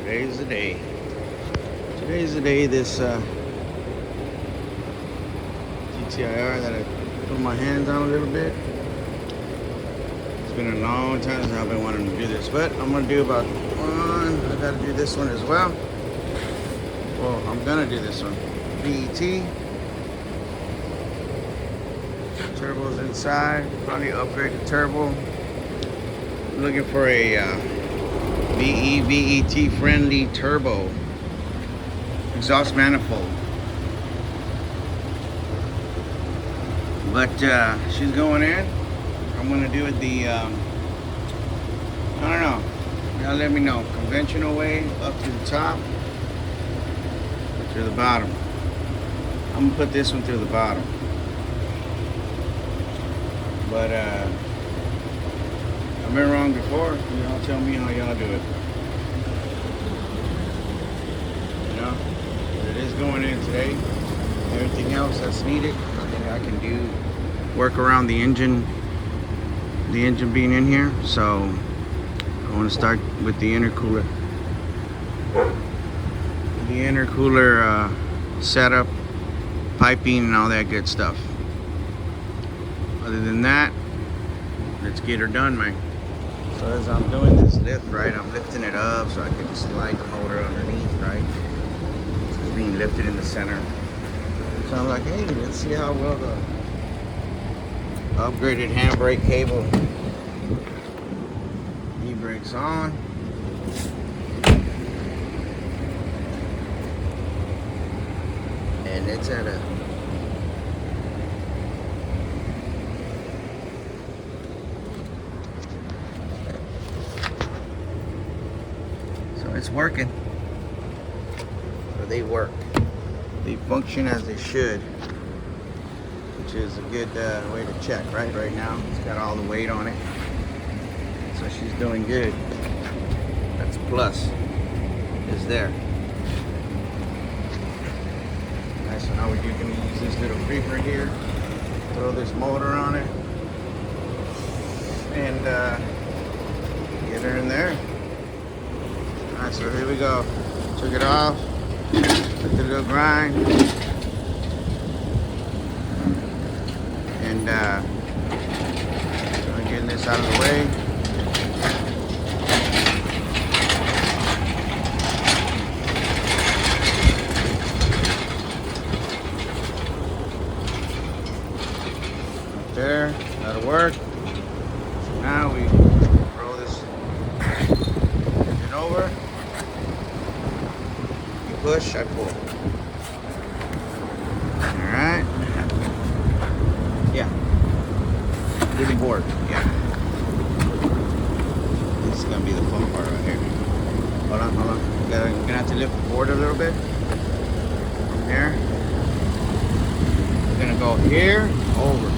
Today's the day. Today's the day this GTIR that I put my hands on a little bit. It's been a long time since I've been wanting to do this, but I'm gonna do about one. I gotta do this one as well. Well, I'm gonna do this one. BET. Turbo's inside. Probably upgrade the turbo. I'm looking for a BET friendly turbo exhaust manifold. But she's going in. I'm gonna do it the I don't know. Y'all let me know. Conventional way up to the top or to the bottom. I'm gonna put this one through the bottom. But I've been wrong before. Y'all tell me how y'all do it. You know, it is going in today. Everything else that's needed, I think I can do. Work around the engine being in here. So I want to start with the intercooler. The intercooler setup, piping, and all that good stuff. Other than that, let's get her done, man. So as I'm doing this lift, right, I'm lifting it up so I can slide the motor underneath, right? It's being lifted in the center. So I'm like, hey, let's see how well the upgraded handbrake cable e-brakes on. And it's at a it's working. So they work. They function as they should, which is a good way to check, right? Right now, it's got all the weight on it. So she's doing good. That's a plus. Is there. Alright, so now we're going to use this little creeper here. Throw this motor on it. And get her in there. Alright, so here we go. Took it off. Took a little grind. And I'm getting this out of the way. Right there. That'll work. So now we throw this engine over. Push, I pull. Alright. Yeah. Really bored. Yeah. This is gonna be the fun part right here. Hold on, hold on. You're gonna have to lift the board a little bit. From here. We're gonna go here, over.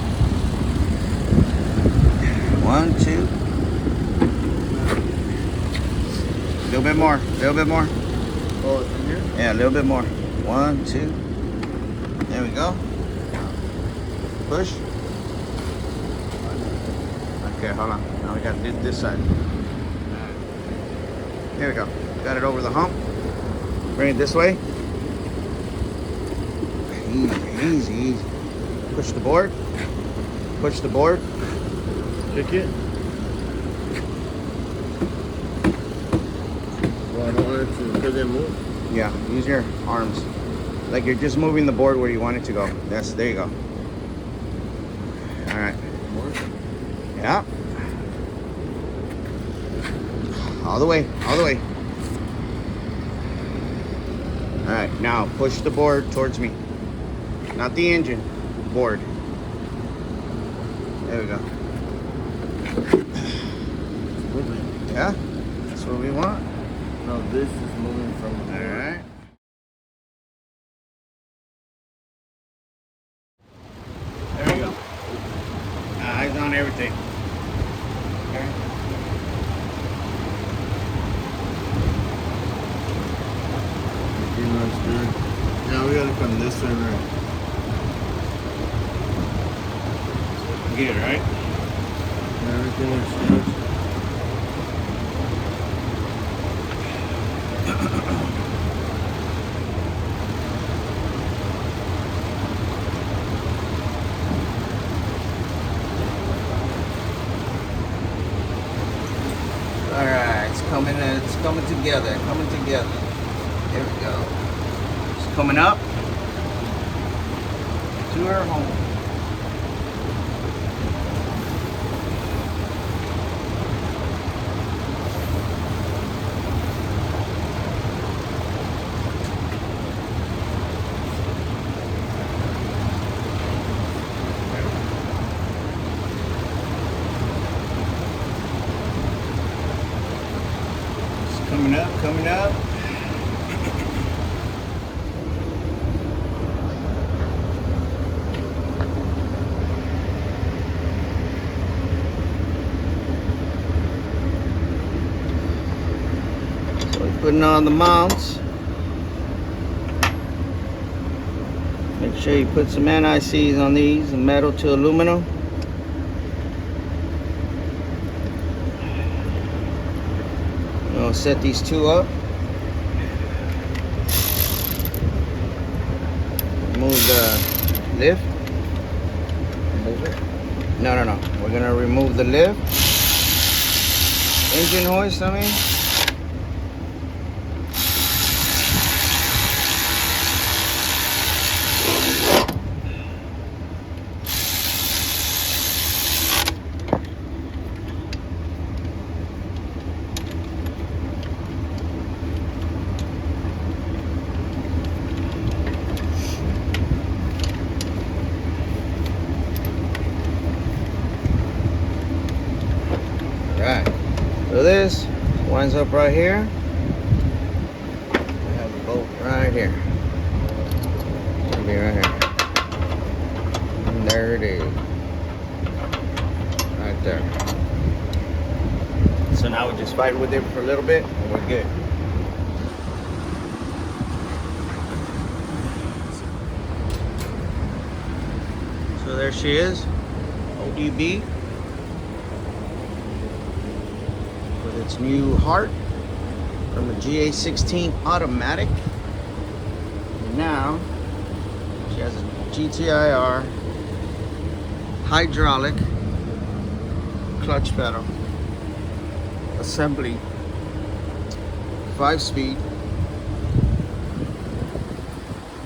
1, 2. A little bit more, a little bit more. Oh, it's in here? Yeah, a little bit more. 1, 2. There we go. Push. Okay, hold on. Now we got to do this side. There we go. Got it over the hump. Bring it this way. Easy, easy. Push the board. Push the board. Kick it. Well, I don't want it to, because it moves. Yeah, use your arms. Like you're just moving the board where you want it to go. There you go. All right. Yeah. All the way, all the way. All right, now push the board towards me. Not the engine, board. There we go. Yeah, that's what we want. No, this is moving from All right. There we go. Eyes on everything. Okay. Yeah, we gotta come this way, right? Get it, right? Everything is stretched. It's coming together. Coming together. There we go. It's coming up to our home. Coming up. So we're putting on the mounts. Make sure you put some NICs on these, metal to aluminum. We'll set these two up. Remove the lift. Remove it. No. We're gonna remove the lift. Engine hoist, I mean. Right, so this winds up right here. We have the bolt right here. It's gonna be right here. And there it is. Right there. So now we just fight with it for a little bit and we're good. So there she is, ODB. Its new heart from a GA16 automatic. And now she has a GTIR hydraulic clutch pedal assembly, 5-speed.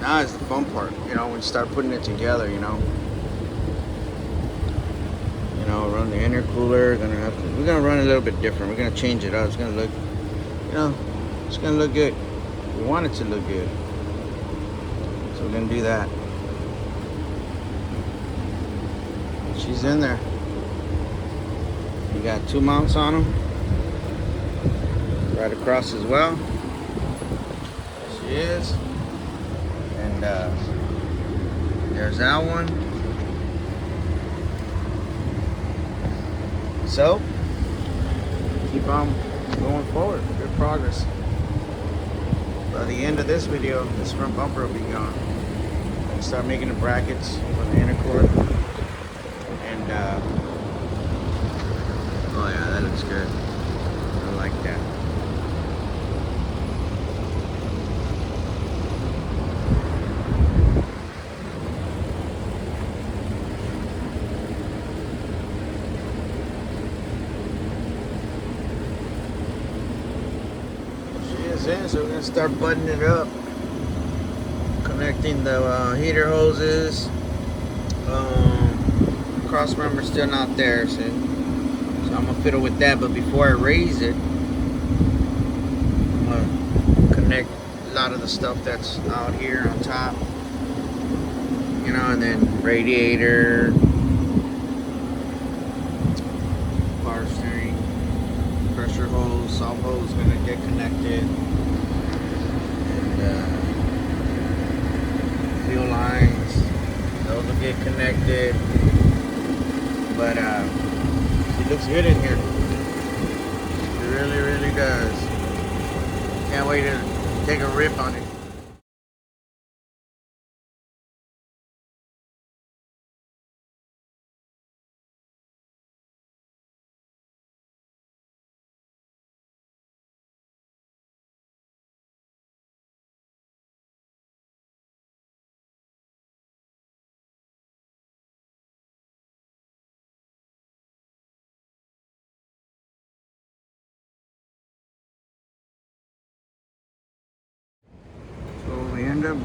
Now is the fun part, when you start putting it together, run the intercooler. We're gonna run a little bit different. We're gonna change it up. It's gonna look, it's gonna look good. We want it to look good, so we're gonna do that. She's in there. We got 2 mounts on them, right across as well. There she is, and there's that one. So, keep on going forward. Good progress. By the end of this video, this front bumper will be gone. And start making the brackets for the intercooler. And, oh yeah, that looks good. I like that. In, so we're gonna start buttoning it up, connecting the heater hoses. Cross member's still not there, so I'm gonna fiddle with that. But before I raise it, I'm gonna connect a lot of the stuff that's out here on top, and then radiator, power steering, pressure hose, salt hose gonna get connected. Fuel lines, those will get connected, but it looks good in here. It really does. Can't wait to take a rip on it.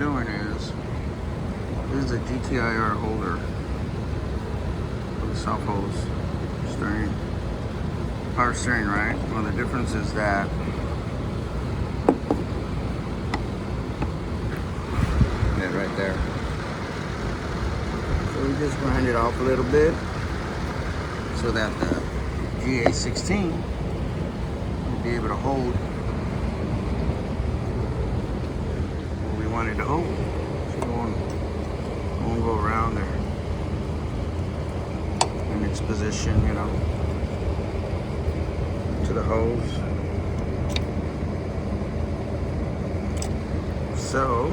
doing is, this is a GTIR holder for the soft hose steering, power steering, right? Well, the difference is that that right there. So we just grind it off a little bit so that the GA16 will be able to hold what we wanted to hold. So it won't go around there in its position, you know, to the hose. So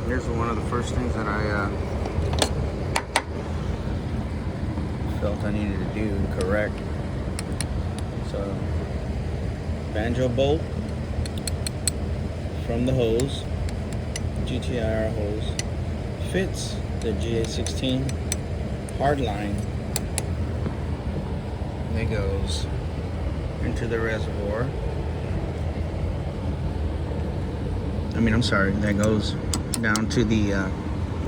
here's one of the first things that I felt I needed to do and correct. So banjo bolt from the hose, GTIR hose, fits the GA16 hard line. And it goes into the reservoir. I'm sorry, that goes down to the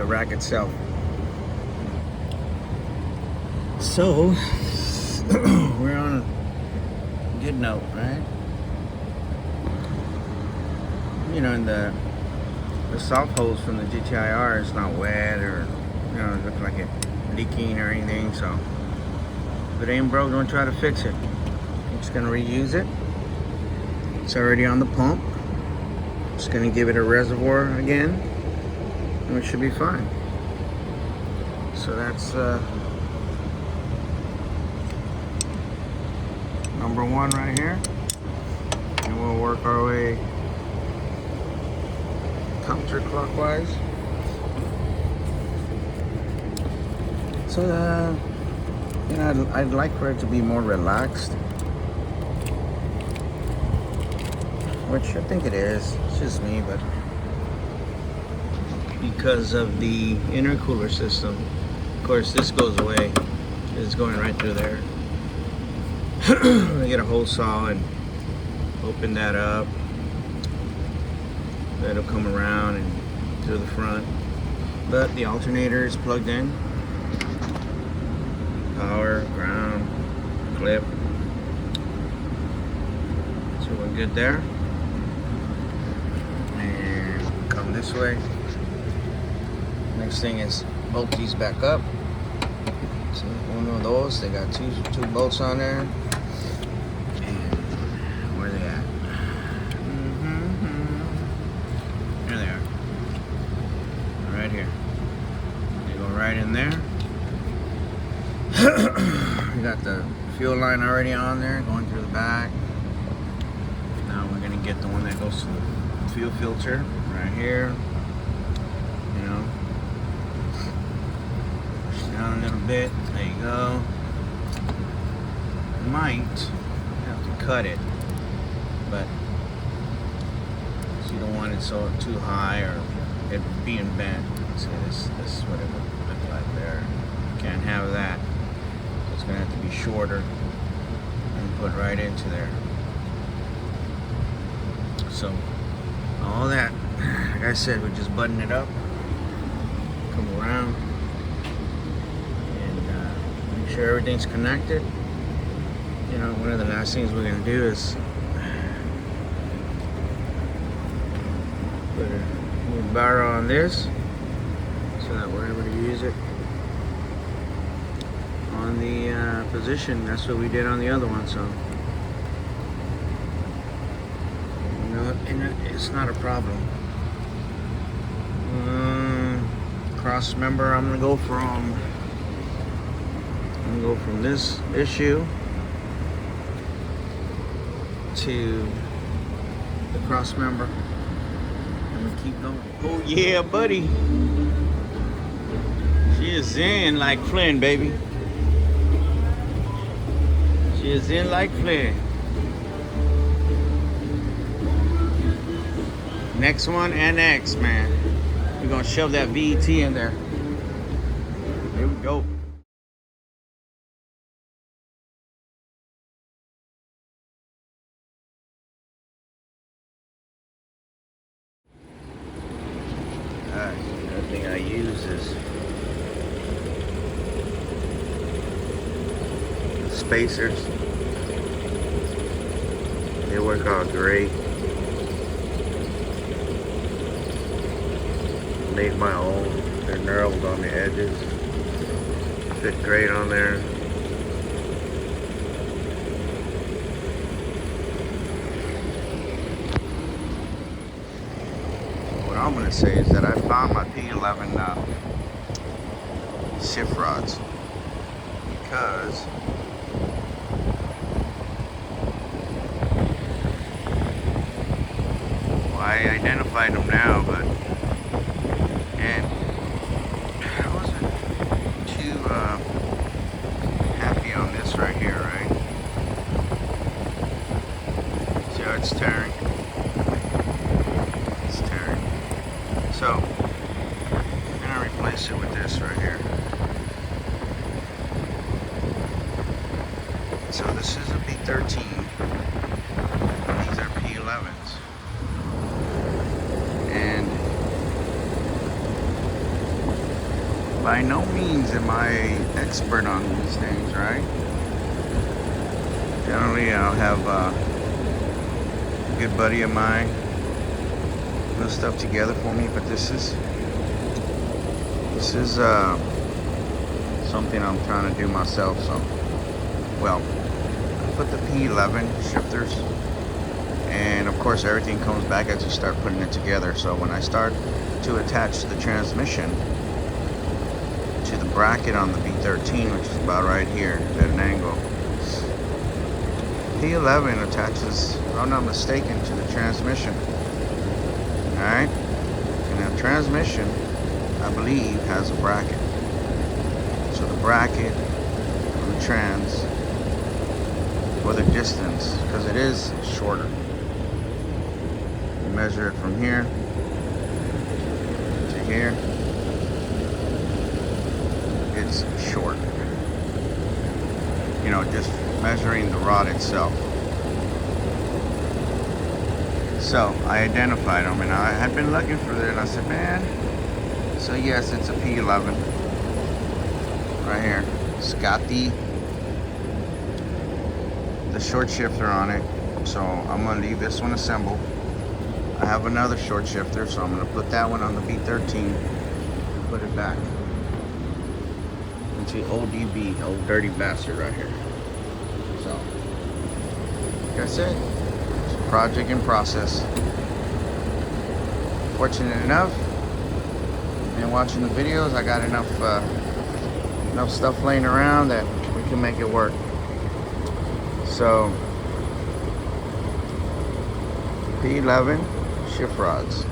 rack itself. So we're on a good note, right? You know, and the soft hose from the GTIR is not wet or, you know, it looks like it leaking or anything. So if it ain't broke, don't try to fix it. I'm just gonna reuse it. It's already on the pump. Just gonna give it a reservoir again, and it should be fine. So that's number one right here, and we'll work our way counterclockwise. So you know, I'd like for it to be more relaxed, which I think it is. It's just me, but because of the intercooler system, of course, this goes away. It's going right through there. I'm gonna get a hole saw and open that up. That'll come around and to the front. But the alternator is plugged in. Power, ground, clip. So we're good there. And come this way. Next thing is bolt these back up. So one of those, they got two bolts on there. And where are they at? There they are. Right here. They go right in there. We got the fuel line already on there, going through the back. Now we're gonna get the one that goes to the fuel filter right here. You know, push down a little bit. There you go. Might have to cut it, but you don't want it so too high or it being bent. See, this is what it would look like there. Can't have that. It's gonna have to be shorter and put right into there. So all that, like I said, we just button it up, come around, and make sure everything's connected. You know, one of the last things we're gonna do is put a little barrel on this so that we're able to use it on the position. That's what we did on the other one. So you know, and it's not a problem. Cross member, I'm gonna go from this issue to the cross member. I'm gonna keep going. Oh yeah, buddy. She is in like Flynn, baby. She is in like Flynn. Next one, NX, man. We're gonna shove that VET in there. Here we go. spacers. They work out great. Made my own. They're knurled on the edges. Fit great on there. What I'm going to say is that I found my P11 shift rods because I identified them now, but and I wasn't too happy on this right here, right? See how it's tearing? It's tearing. So I'm gonna replace it with this right here. So this is a B13. These are P11s. And by no means am I expert on these things, right? Generally, I'll have a good buddy of mine put stuff together for me, but this is something I'm trying to do myself. So, well, I put the P11 shifters, and of course everything comes back as you start putting it together. So when I start to attach the transmission to the bracket on the B13, which is about right here at an angle, P11 attaches, if I'm not mistaken, to the transmission. Alright? And the transmission, I believe, has a bracket. So the bracket on the trans, for the distance, because it is shorter. You measure it from here to here. It's short. You know, just measuring the rod itself. So I identified them, and I had been looking for it, and I said, man, so yes, it's a P11 right here. It's got the short shifter on it, so I'm gonna leave this one assembled. I have another short shifter, so I'm gonna put that one on the B13 and put it back into ODB, old dirty bastard right here. So, like I said, it's a project in process. Fortunate enough, and watching the videos, I got enough stuff laying around that we can make it work. So, P11 shift rods,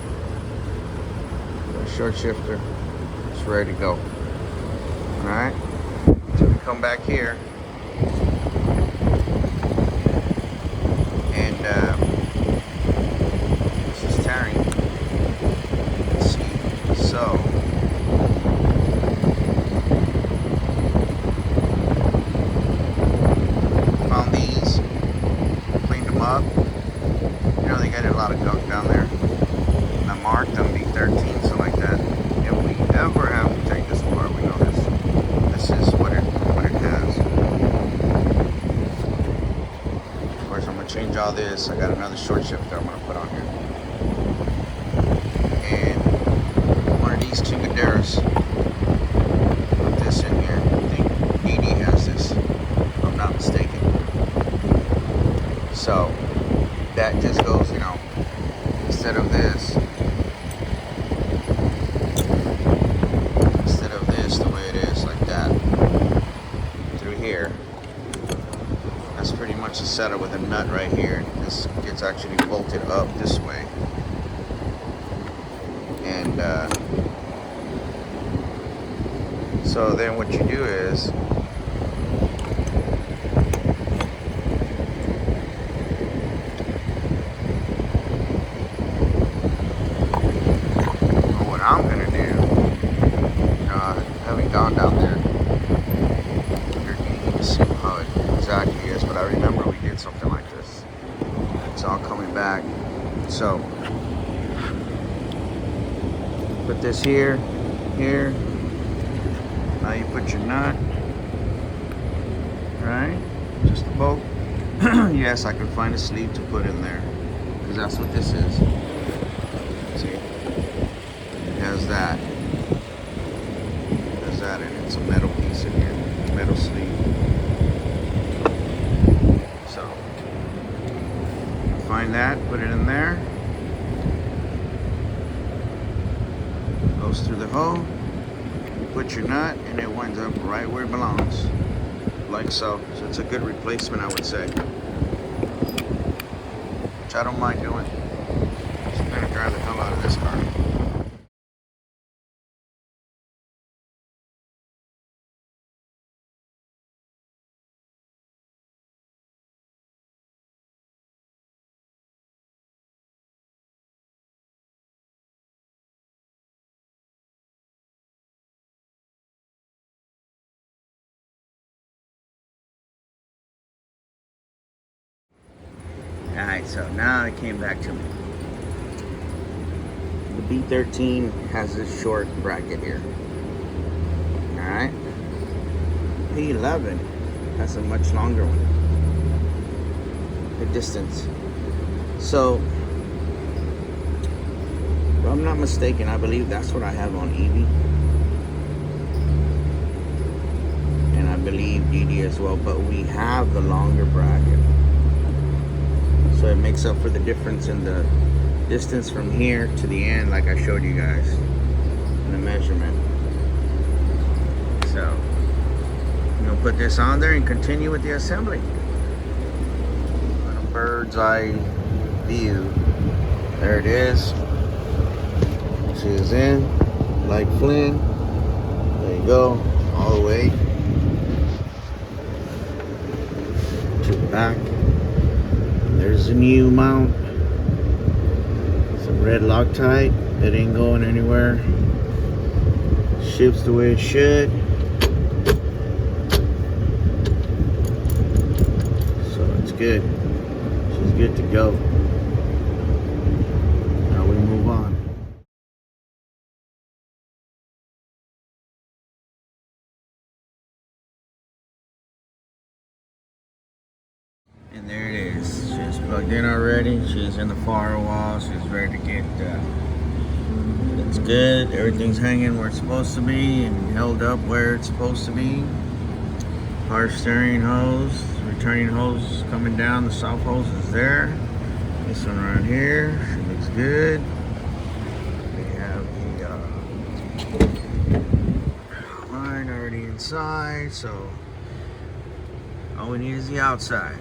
the short shifter, it's ready to go. Alright, so we come back here, and this is tearing. Let's see, so found these, cleaned them up. You know, they got a lot of gunk down there. And I marked them B13, so like that. If we ever have to take this apart, we know this is what it has. Of course, I'm gonna change all this. I got another short shifter I'm gonna put on here. And one of these chingaderas. Put this in here. I think ED has this, if I'm not mistaken. So that just goes, you know, instead of this the way it is, like that, through here, that's pretty much a setup with a nut right here. This gets actually bolted up this way, and so then what you do is I'm gonna do, having gone down there, you're going to see how it exactly is, but I remember we did something like this. It's all coming back. So, put this here, now you put your nut, right? Just a bolt. Yes, I can find a sleeve to put in there, because that's what this is. See, it has that. It has that, and it's a metal piece in here, metal sleeve. So find that, put it in there. Goes through the hole. You put your nut, and it winds up right where it belongs, like so. So it's a good replacement, I would say, which I don't mind doing. I'm gonna drive the hell out of this car. Alright, so now it came back to me. The B13 has this short bracket here. Alright. P11 has a much longer one. The distance. So, if I'm not mistaken, I believe that's what I have on Eevee. And I believe DD as well, but we have the longer bracket. So it makes up for the difference in the distance from here to the end, like I showed you guys in the measurement. So I'm gonna put this on there and continue with the assembly. On a bird's eye view. There it is. She is in, like Flynn. There you go, all the way to the back. There's a new mount. Some red Loctite. It ain't going anywhere. Ships the way it should. So it's good. She's good to go. Now we move on. And there it is. She's plugged in already. She's in the firewall. She's ready to get. It's good. Everything's hanging where it's supposed to be and held up where it's supposed to be. Power steering hose, returning hose coming down. The south hose is there. This one right here. She looks good. We have the line already inside, so all we need is the outside.